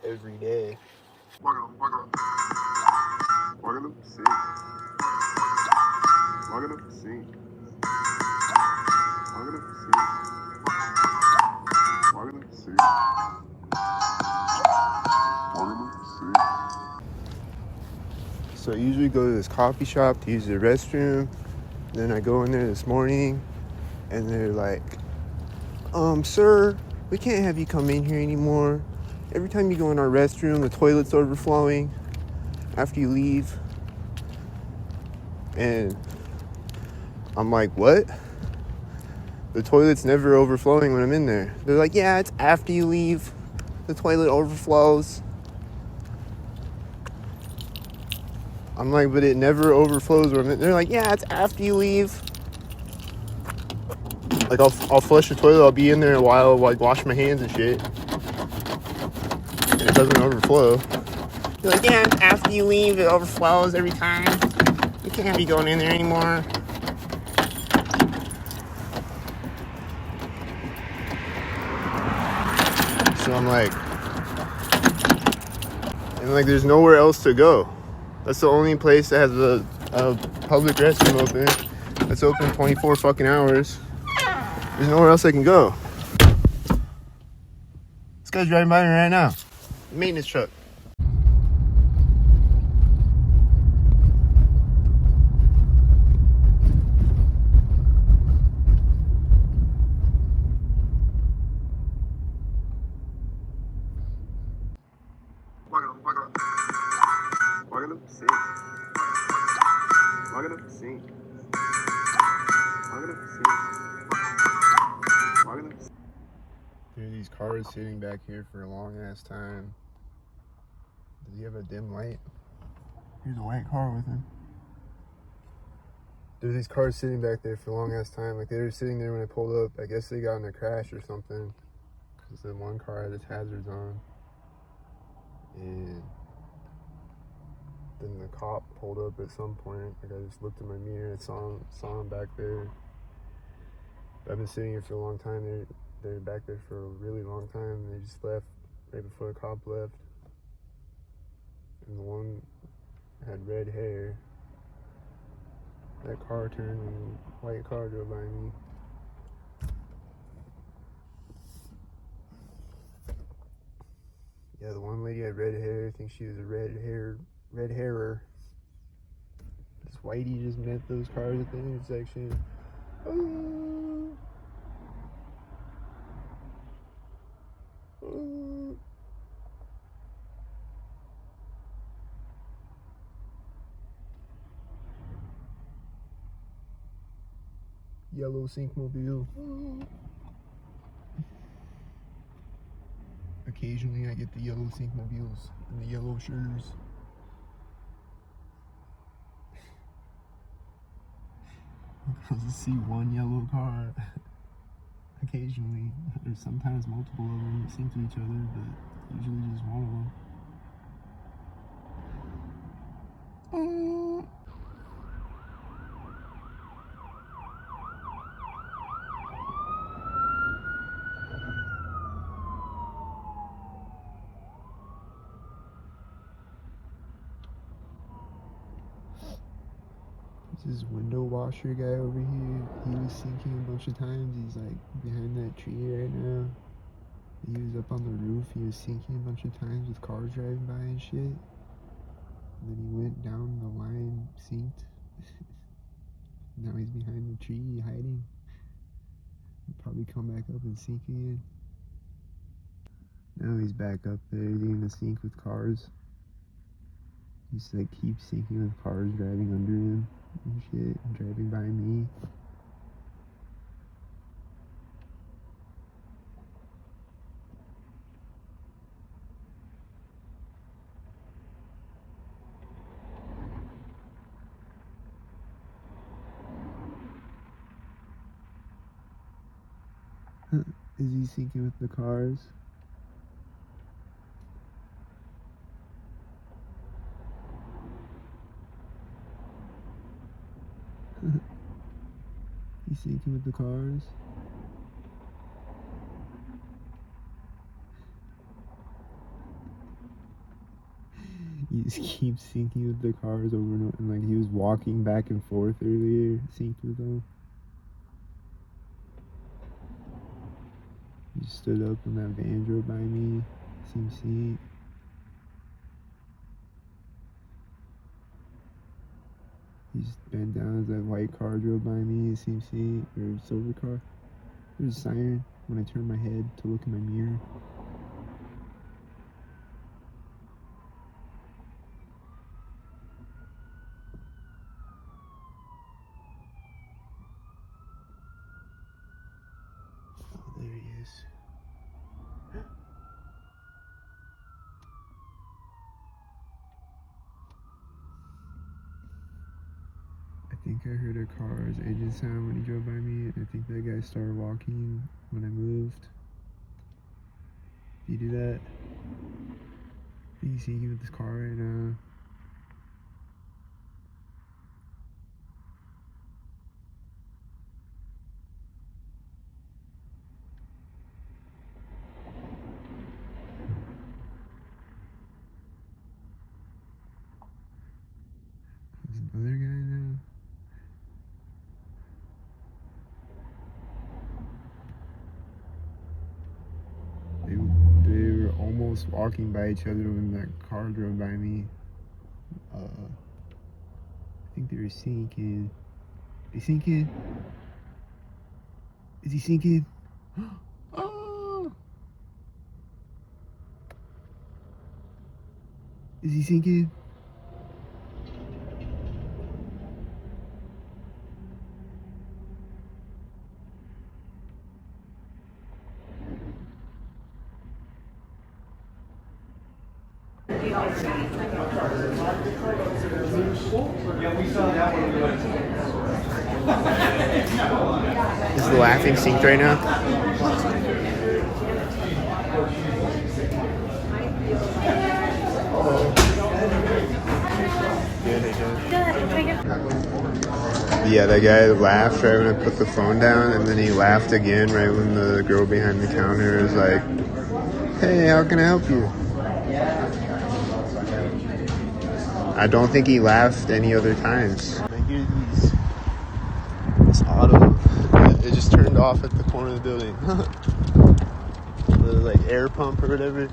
every day. So I usually go to this coffee shop to use the restroom. Then I go in there this morning and they're like, sir, we can't have you come in here anymore. Every time you go in our restroom, the toilet's overflowing after you leave. And I'm like, what? The toilet's never overflowing when I'm in there. They're like, yeah, it's after you leave. The toilet overflows. I'm like, but it never overflows when I'm in. They're like, yeah, it's after you leave. Like, I'll flush the toilet. I'll be in there a while, like, wash my hands and shit. And it doesn't overflow. They're like, yeah, it's after you leave. It overflows every time. You can't be going in there anymore. So I'm like, and like, there's nowhere else to go. That's the only place that has a public restroom open. That's open 24 fucking hours. There's nowhere else I can go. This guy's driving by me right now. Maintenance truck. There are these cars sitting back here for a long ass time. Does he have a dim light? Here's a white car with him. There's these cars sitting back there for a long ass time. Like, they were sitting there when I pulled up. I guess they got in a crash or something. Because the one car had its hazards on. And then the cop pulled up at some point. Like, I just looked in my mirror and saw him back there. But I've been sitting here for a long time. They're back there for a really long time. They just left right before the cop left. And the one had red hair. That car turned and a white car drove by me. Yeah, the one lady had red hair. I think she was a red hairer. This whitey just met those cars at the intersection. Oh. Oh. Yellow Syncmobile. Oh. Occasionally I get the yellow Syncmobiles and the yellow shirts. I'll just see one yellow car occasionally. There's sometimes multiple of them that sync to each other, but usually just one of them. This window washer guy over here, he was sinking a bunch of times. He's like behind that tree right now. He was up on the roof. He was sinking a bunch of times with cars driving by and shit. And then he went down the line, sinked. Now he's behind the tree hiding. He'll probably come back up and sink again. Now he's back up there. He's gonna sink with cars. He's like keep sinking with cars driving under him and shit, and driving by me. Is he sinking with the cars? He's sinking with the cars? just keeps syncing with the cars over and over. And like he was walking back and forth earlier, synced with them. He stood up when that van drove by me, seemed synced. He's bent down as that white car drove by me, it seemed synced, or silver car. There's a siren when I turned my head to look in my mirror. Oh, there he is. I think I heard a car's engine sound when he drove by me. I think that guy started walking when I moved. Did he do that? I think he's syncing with this car right now. There's another guy now. They were almost walking by each other when that car drove by me. I think they were syncing. They syncing? Is he syncing? Oh! Is he syncing? Is the laughing synced right now? Yeah, that guy laughed right when I put the phone down, and then he laughed again right when the girl behind the counter was like, "Hey, how can I help you?" I don't think he laughed any other times. I hear this auto. It just turned off at the corner of the building. The like air pump or whatever.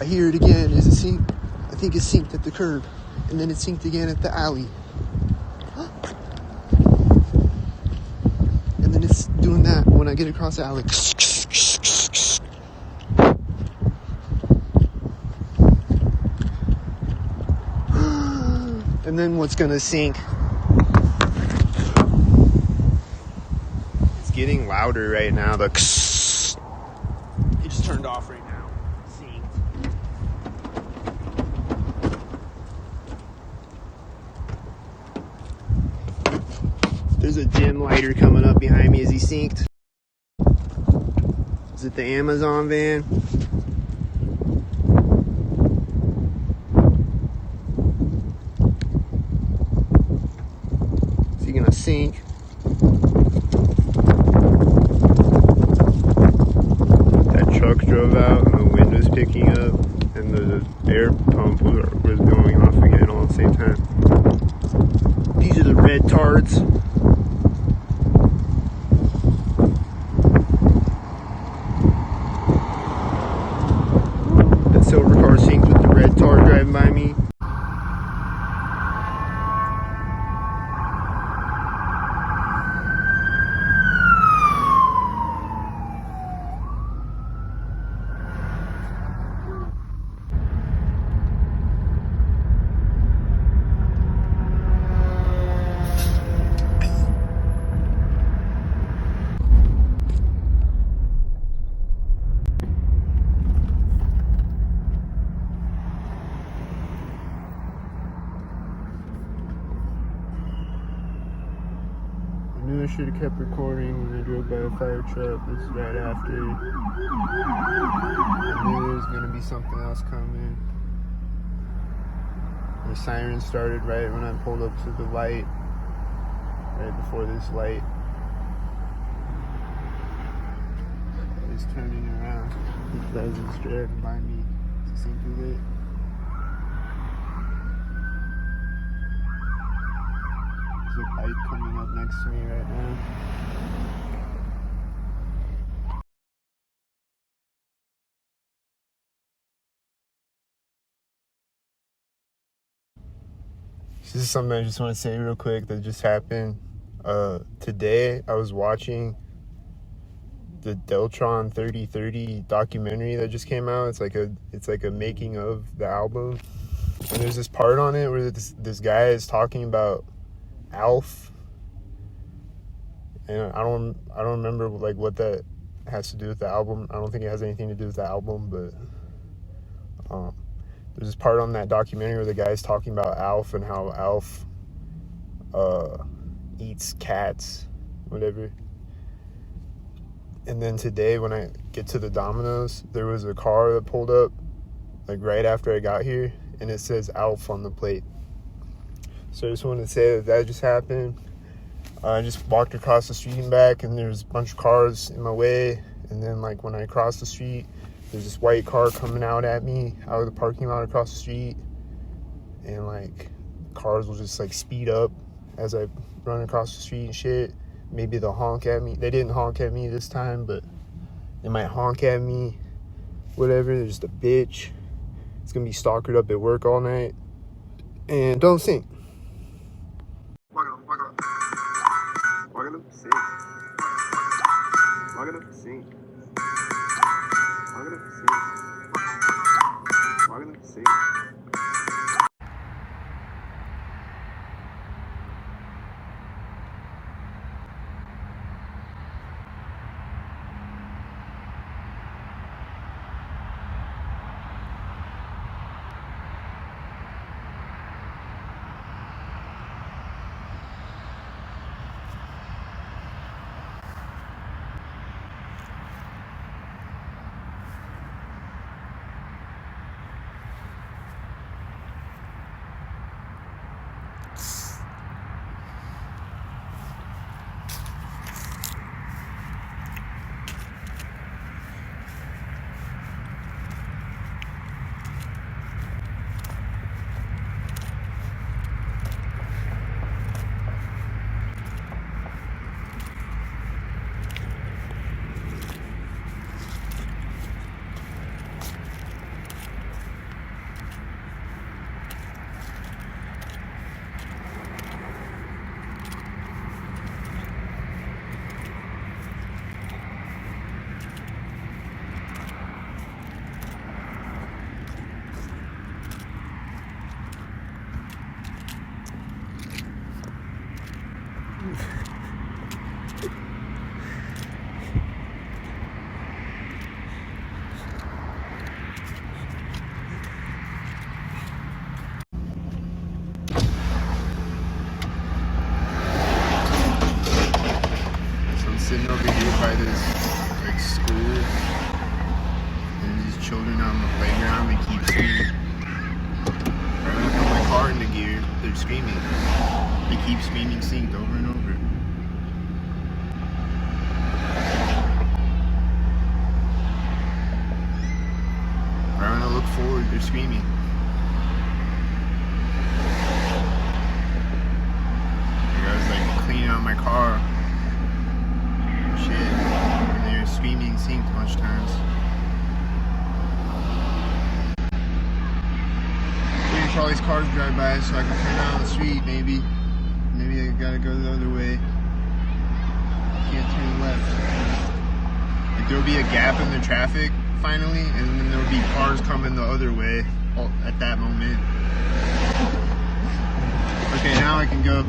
I hear it again. Is it synced? I think it's synced at the curb, and then it's synced again at the alley. And then it's doing that when I get across the alley. And then what's gonna sync? It's getting louder right now. It just turned off right now. Synced. There's a dim lighter coming up behind me. Is he synced? Is it the Amazon van? Gonna sync. That truck drove out and the wind was picking up and the air pump was going off again all at the same time. These are the red tards. That silver car synced with the red tard driving by me. I knew I should have kept recording when I drove by a fire truck. This is right after. I knew there was going to be something else coming. The siren started right when I pulled up to the light. Right before this light. He's turning around. He was driving by me. See through it. There's a bike coming up next to me right now. This is something I just want to say real quick that just happened. Today I was watching the Deltron 3030 documentary that just came out. It's like a making of the album. And there's this part on it where this guy is talking about Alf. And I don't remember like what that has to do with the album. I don't think it has anything to do with the album, but there's this part on that documentary where the guy's talking about Alf and how Alf eats cats, whatever. And then today when I get to the Domino's, there was a car that pulled up like right after I got here, and it says Alf on the plate. So I just wanted to say that just happened. I just walked across the street and back, and there's a bunch of cars in my way. And then like when I cross the street, there's this white car coming out at me out of the parking lot across the street, and like cars will just like speed up as I run across the street and shit. Maybe they'll honk at me. They didn't honk at me this time, but they might honk at me. Whatever. They're just a bitch. It's gonna be stalkered up at work all night. And don't sing. Sitting over here by this like school, and these children on the playground, they keep screaming. Right when I put my car into gear, they're screaming. They keep screaming synced over and over. Right when I look forward, they're screaming. I was like cleaning out my car. And they're screaming synced a bunch of times. Waiting for all these cars to drive by so I can turn down the street, maybe. Maybe I gotta go the other way. Can't turn left. Like there'll be a gap in the traffic finally, and then there'll be cars coming the other way at that moment. Okay, now I can go.